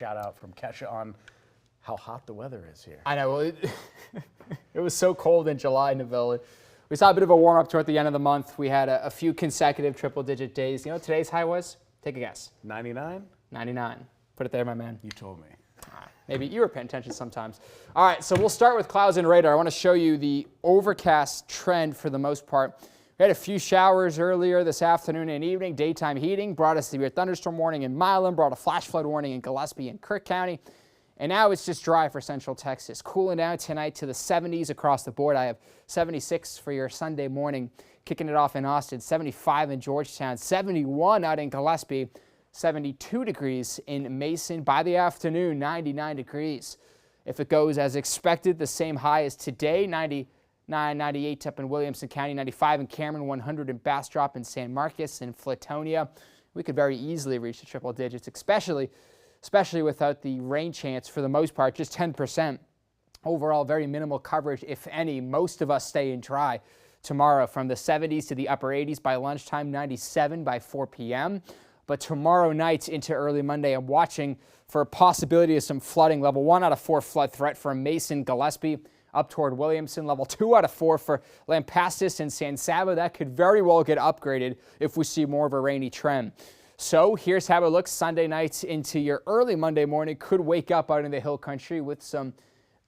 Shout out from Kesha on how hot the weather is here. I know. Well, it was so cold in July, Neville. We saw a bit of a warm-up toward the end of the month. We had a few consecutive triple-digit days. You know what today's high was? Take a guess. 99? 99. Put it there, my man. You told me. Maybe you were paying attention sometimes. All right, so we'll start with clouds and radar. I want to show you the overcast trend for the most part. We had a few showers earlier this afternoon and evening. Daytime heating brought us severe thunderstorm warning in Milan, brought a flash flood warning in Gillespie and Kirk County. And now it's just dry for central Texas. Cooling down tonight to the 70s across the board. I have 76 for your Sunday morning. Kicking it off in Austin, 75 in Georgetown, 71 out in Gillespie, 72 degrees in Mason. By the afternoon, 99 degrees. If it goes as expected, the same high as today, 99, 98 up in Williamson County, 95 in Cameron, 100 in Bastrop and San Marcos and Flatonia. We could very easily reach the triple digits, especially without the rain chance for the most part, just 10%. Overall, very minimal coverage, if any. Most of us staying dry tomorrow from the 70s to the upper 80s by lunchtime, 97 by 4 p.m. But tomorrow night into early Monday, I'm watching for a possibility of some flooding. Level 1 out of 4 flood threat for Mason, Gillespie, up toward Williamson. Level 2 out of 4 for Lampasas and San Saba. That could very well get upgraded if we see more of a rainy trend. So here's how it looks Sunday night into your early Monday morning. Could wake up out in the hill country with some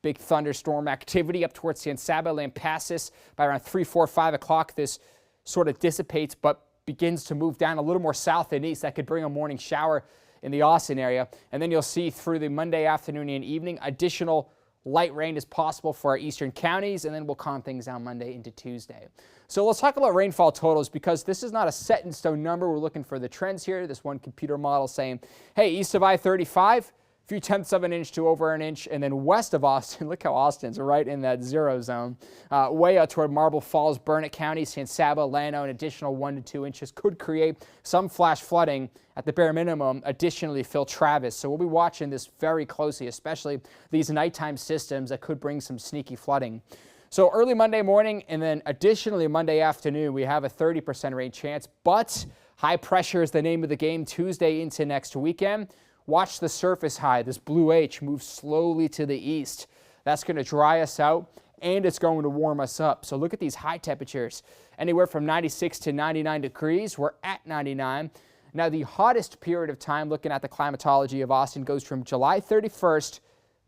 big thunderstorm activity up towards San Saba, Lampasas. By around 3, 4, 5 o'clock, this sort of dissipates, but begins to move down a little more south and east. That could bring a morning shower in the Austin area. And then you'll see through the Monday afternoon and evening, additional light rain is possible for our eastern counties, and then we'll calm things down Monday into Tuesday. So let's talk about rainfall totals, because this is not a set in stone number. We're looking for the trends here. This one computer model saying, hey, east of I-35, a few tenths of an inch to over an inch, and then west of Austin, look how Austin's right in that 0 zone. Way out toward Marble Falls, Burnett County, San Saba, Llano, an additional 1 to 2 inches could create some flash flooding at the bare minimum. Additionally, Phil Travis. So we'll be watching this very closely, especially these nighttime systems that could bring some sneaky flooding. So early Monday morning, and then additionally Monday afternoon, we have a 30% rain chance, but high pressure is the name of the game Tuesday into next weekend. Watch the surface high. This blue H moves slowly to the east. That's going to dry us out, and it's going to warm us up. So look at these high temperatures. Anywhere from 96 to 99 degrees. We're at 99. Now, the hottest period of time, looking at the climatology of Austin, goes from July 31st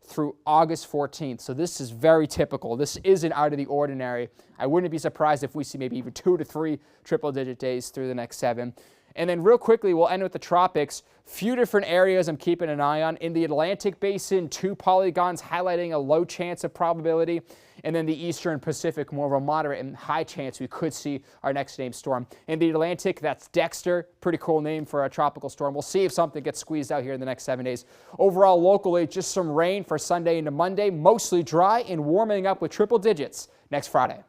through August 14th. So this is very typical. This isn't out of the ordinary. I wouldn't be surprised if we see maybe even 2 to 3 triple-digit days through the next 7. And then real quickly, we'll end with the tropics. Few different areas I'm keeping an eye on. In the Atlantic Basin, 2 polygons highlighting a low chance of probability. And then the Eastern Pacific, more of a moderate and high chance we could see our next named storm. In the Atlantic, that's Dexter. Pretty cool name for a tropical storm. We'll see if something gets squeezed out here in the next 7 days. Overall, locally, just some rain for Sunday into Monday. Mostly dry and warming up with triple digits next Friday.